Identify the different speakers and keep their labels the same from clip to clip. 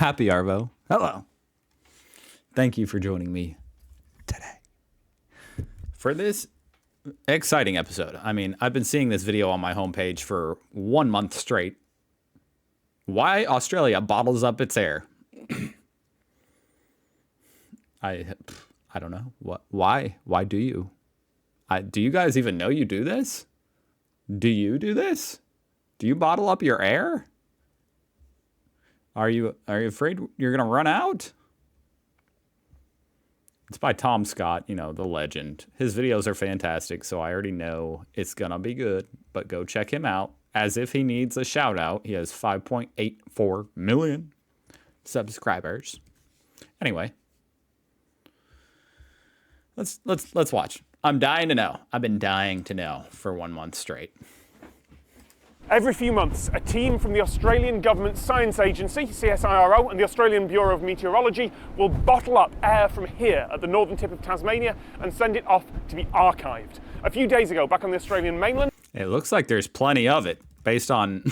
Speaker 1: Happy Arvo. Hello. Thank you for joining me today for this exciting episode. I mean, I've been seeing this video on my homepage for 1 month straight. Why Australia bottles up its air. I don't know. Why do you? Do you guys even know you do this? Do you do this? Do you bottle up your air? Are you afraid you're going to run out? It's by Tom Scott, you know, the legend. His videos are fantastic, so I already know it's going to be good, but go check him out. As if he needs a shout out. He has 5.84 million subscribers. Anyway, let's watch. I'm dying to know. I've been dying to know for 1 month straight.
Speaker 2: Every few months, a team from the Australian Government Science Agency, CSIRO, and the Australian Bureau of Meteorology will bottle up air from here at the northern tip of Tasmania and send it off to be archived. A few days ago, back on the Australian mainland...
Speaker 1: It looks like there's plenty of it, based on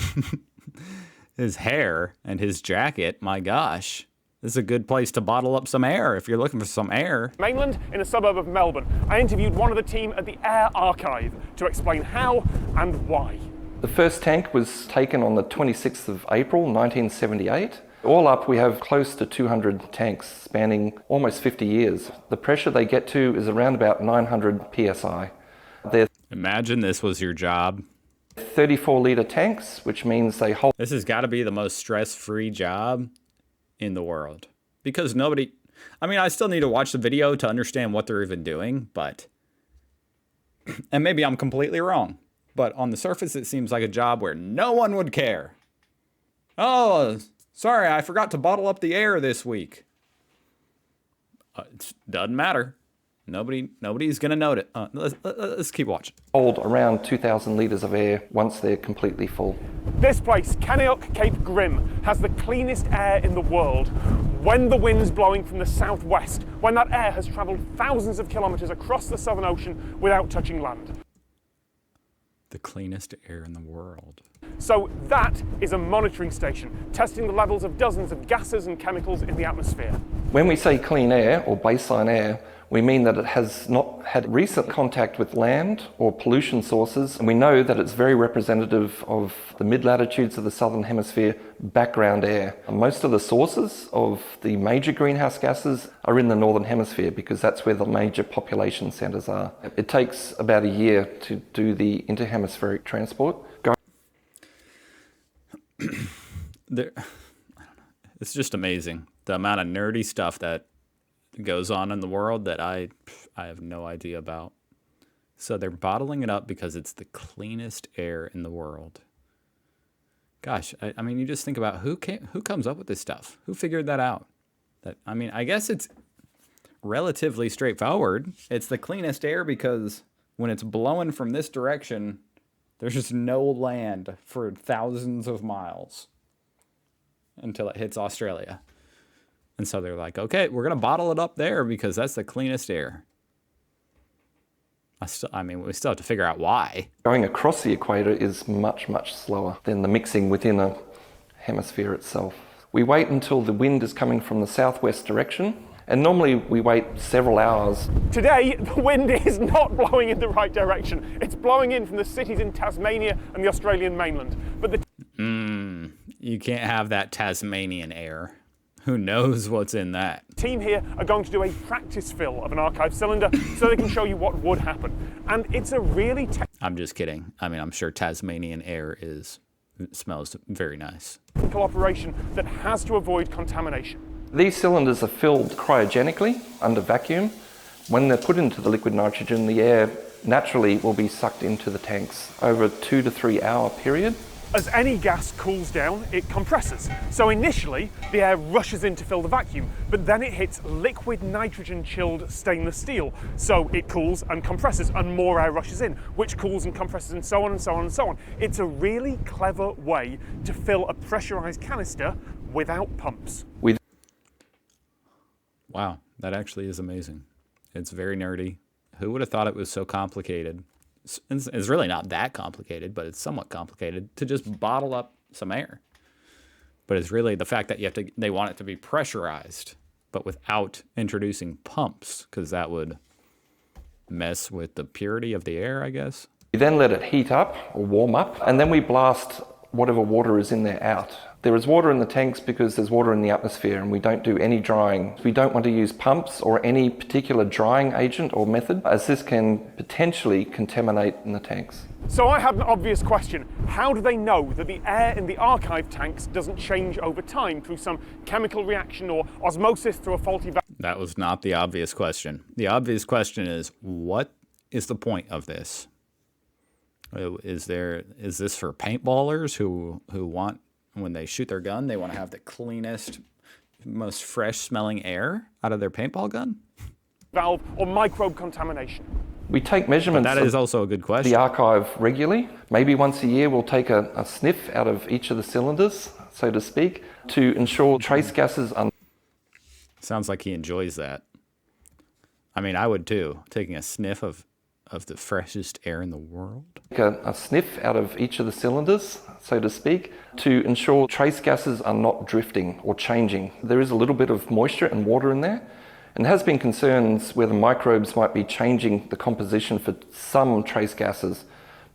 Speaker 1: his hair and his jacket. My gosh. This is a good place to bottle up some air if you're looking for some air.
Speaker 2: Mainland, in a suburb of Melbourne. I interviewed one of the team at the Air Archive to explain how and why.
Speaker 3: The first tank was taken on the 26th of April 1978. All up, we have close to 200 tanks spanning almost 50 years. The pressure they get to is around about 900 psi. They're
Speaker 1: Imagine this was your job.
Speaker 3: 34-litre tanks, which means they hold...
Speaker 1: This has got to be the most stress-free job in the world. Because nobody... I mean, I still need to watch the video to understand what they're even doing, but... And maybe I'm completely wrong. But on the surface, it seems like a job where no one would care. Oh, sorry, I forgot to bottle up the air this week. It doesn't matter. Nobody's going to note it. Let's keep watching.
Speaker 3: Hold around 2,000 litres of air once they're completely full.
Speaker 2: This place, Kaneok Cape Grim, has the cleanest air in the world. When the wind's blowing from the southwest, when that air has travelled thousands of kilometres across the Southern Ocean without touching land.
Speaker 1: The cleanest air in the world.
Speaker 2: So that is a monitoring station, testing the levels of dozens of gases and chemicals in the atmosphere.
Speaker 3: When we say clean air or baseline air, we mean that it has not had recent contact with land or pollution sources, and we know that it's very representative of the mid-latitudes of the Southern Hemisphere background air. Most of the sources of the major greenhouse gases are in the Northern Hemisphere because that's where the major population centres are. It takes about a year to do the interhemispheric transport.
Speaker 1: It's just amazing the amount of nerdy stuff that goes on in the world that I have no idea about. So they're bottling it up because it's the cleanest air in the world. Gosh, I mean, you just think about who comes up with this stuff? Who figured that out? I mean, I guess it's relatively straightforward. It's the cleanest air because when it's blowing from this direction, there's just no land for thousands of miles until it hits Australia. And so they're like, okay, we're going to bottle it up there because that's the cleanest air. I mean, we still have to figure out why.
Speaker 3: Going across the equator is much, much slower than the mixing within a hemisphere itself. We wait until the wind is coming from the southwest direction, and normally we wait several hours.
Speaker 2: Today, the wind is not blowing in the right direction. It's blowing in from the cities in Tasmania and the Australian mainland. But
Speaker 1: you can't have that Tasmanian air. Who knows what's in that?
Speaker 2: The team here are going to do a practice fill of an archive cylinder so they can show you what would happen. And it's a really...
Speaker 1: I'm just kidding. I mean, I'm sure Tasmanian air smells very nice.
Speaker 2: ...technical operation that has to avoid contamination.
Speaker 3: These cylinders are filled cryogenically under vacuum. When they're put into the liquid nitrogen, the air naturally will be sucked into the tanks over a 2 to 3 hour period.
Speaker 2: As any gas cools down, it compresses. So initially, the air rushes in to fill the vacuum, but then it hits liquid nitrogen-chilled stainless steel. So it cools and compresses, and more air rushes in, which cools and compresses, and so on and so on and so on. It's a really clever way to fill a pressurized canister without pumps.
Speaker 1: Wow, that actually is amazing. It's very nerdy. Who would have thought it was so complicated? It's really not that complicated, but it's somewhat complicated to just bottle up some air. but it's really the fact that they want it to be pressurized, but without introducing pumps, because that would mess with the purity of the air, I guess.
Speaker 3: We then let it heat up or warm up, and then we blast whatever water is in there out. There is water in the tanks because there's water in the atmosphere, and we don't do any drying. We don't want to use pumps or any particular drying agent or method, as this can potentially contaminate in the tanks.
Speaker 2: So I had an obvious question. How do they know that the air in the archive tanks doesn't change over time through some chemical reaction or osmosis through a faulty valve?
Speaker 1: That was not the obvious question. The obvious question is, what is the point of this? Is this for paintballers who want, when they shoot their gun, they want to have the cleanest, most fresh smelling air out of their paintball gun?
Speaker 2: Valve or microbe contamination?
Speaker 3: We take measurements
Speaker 1: But that is also a good
Speaker 3: of
Speaker 1: question.
Speaker 3: the archive regularly. Maybe once a year we'll take a sniff out of each of the cylinders, so to speak, to ensure trace gases are...
Speaker 1: Sounds like he enjoys that. I mean, I would too, taking a sniff of the freshest air in the world.
Speaker 3: A sniff out of each of the cylinders, so to speak, to ensure trace gases are not drifting or changing. There is a little bit of moisture and water in there, and there has been concerns where the microbes might be changing the composition for some trace gases,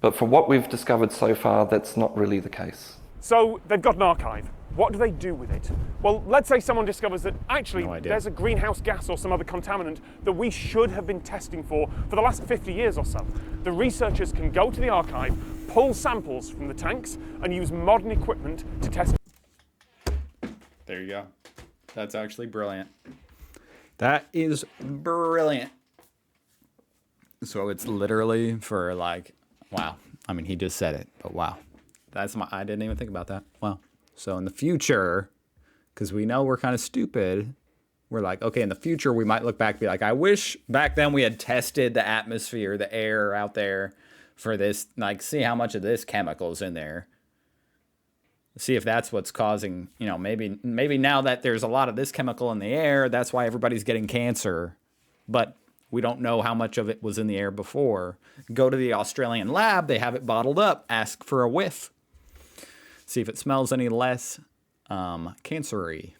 Speaker 3: but for what we've discovered so far, that's not really the case.
Speaker 2: So they've got an archive. What do they do with it? Well, let's say someone discovers that actually
Speaker 1: No idea.
Speaker 2: there's a greenhouse gas or some other contaminant that we should have been testing for the last 50 years or so. The researchers can go to the archive, pull samples from the tanks, and use modern equipment to test.
Speaker 1: There you go. That's actually brilliant. That is brilliant. So it's literally for like, wow. I mean, he just said it, but wow. I didn't even think about that. Wow. So in the future, because we know we're kind of stupid, we're like, okay, in the future, we might look back and be like, I wish back then we had tested the atmosphere, the air out there for this, like, see how much of this chemical's in there. See if that's what's causing, maybe now that there's a lot of this chemical in the air, that's why everybody's getting cancer. But we don't know how much of it was in the air before. Go to the Australian lab, they have it bottled up, ask for a whiff. See if it smells any less cancery.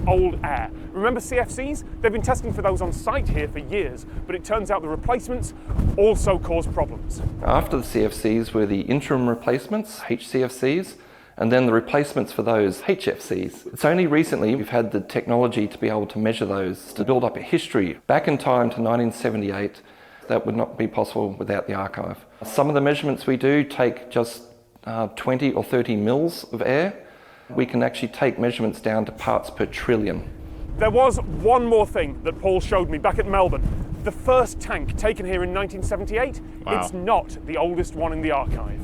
Speaker 2: Old air. Remember CFCs? They've been testing for those on site here for years, but it turns out the replacements also cause problems.
Speaker 3: After the CFCs were the interim replacements, HCFCs, and then the replacements for those, HFCs. It's only recently we've had the technology to be able to measure those, to build up a history. Back in time to 1978, that would not be possible without the archive. Some of the measurements we do take just 20 or 30 mils of air. We can actually take measurements down to parts per trillion.
Speaker 2: There was one more thing that Paul showed me back at Melbourne. The first tank taken here in 1978,
Speaker 1: Wow.
Speaker 2: It's not the oldest one in the archive.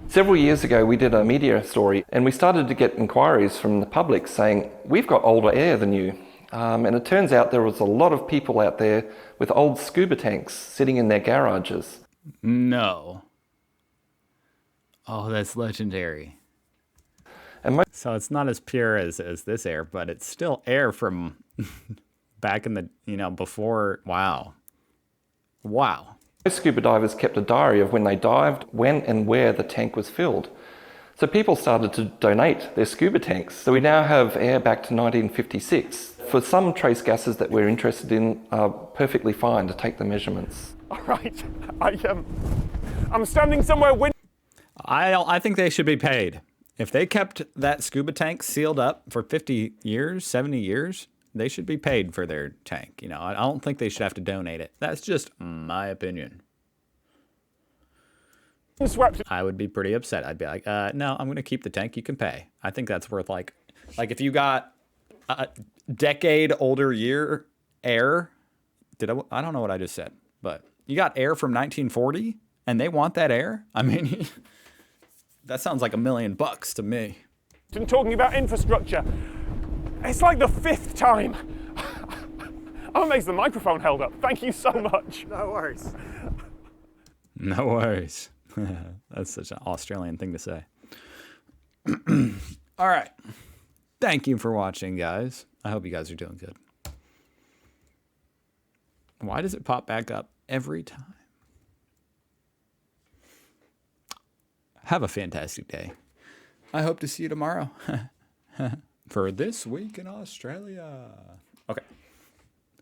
Speaker 3: Several years ago, we did a media story, and we started to get inquiries from the public saying, we've got older air than you. And it turns out there was a lot of people out there with old scuba tanks sitting in their garages.
Speaker 1: No. Oh, that's legendary.
Speaker 3: And
Speaker 1: So it's not as pure as this air, but it's still air from back in the, before. Wow. Wow.
Speaker 3: most scuba divers kept a diary of when they dived, when and where the tank was filled. So people started to donate their scuba tanks. So we now have air back to 1956. For some trace gases that we're interested in are perfectly fine to take the measurements.
Speaker 2: All right, I'm standing somewhere
Speaker 1: I think they should be paid. If they kept that scuba tank sealed up for 50 years, 70 years, they should be paid for their tank. I don't think they should have to donate it. That's just my opinion.
Speaker 2: swept.
Speaker 1: I would be pretty upset. I'd be like, no, I'm going to keep the tank. You can pay. I think that's worth like if you got a decade older year air, I don't know what I just said, but you got air from 1940 and they want that air. I mean, that sounds like $1 million to me.
Speaker 2: And talking about infrastructure, it's like the 5th time. I'm amazed the microphone held up. Thank you so much.
Speaker 4: No worries.
Speaker 1: No worries. That's such an Australian thing to say. All right. Thank you for watching, guys. I hope you guys are doing good. Why does it pop back up every time? Have a fantastic day. I hope to see you tomorrow. For this week in Australia. Okay.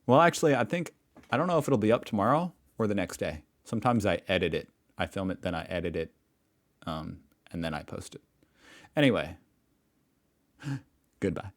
Speaker 1: Well, actually, I don't know if it'll be up tomorrow or the next day. Sometimes I edit it. I film it, then I edit it, and then I post it. Anyway, goodbye.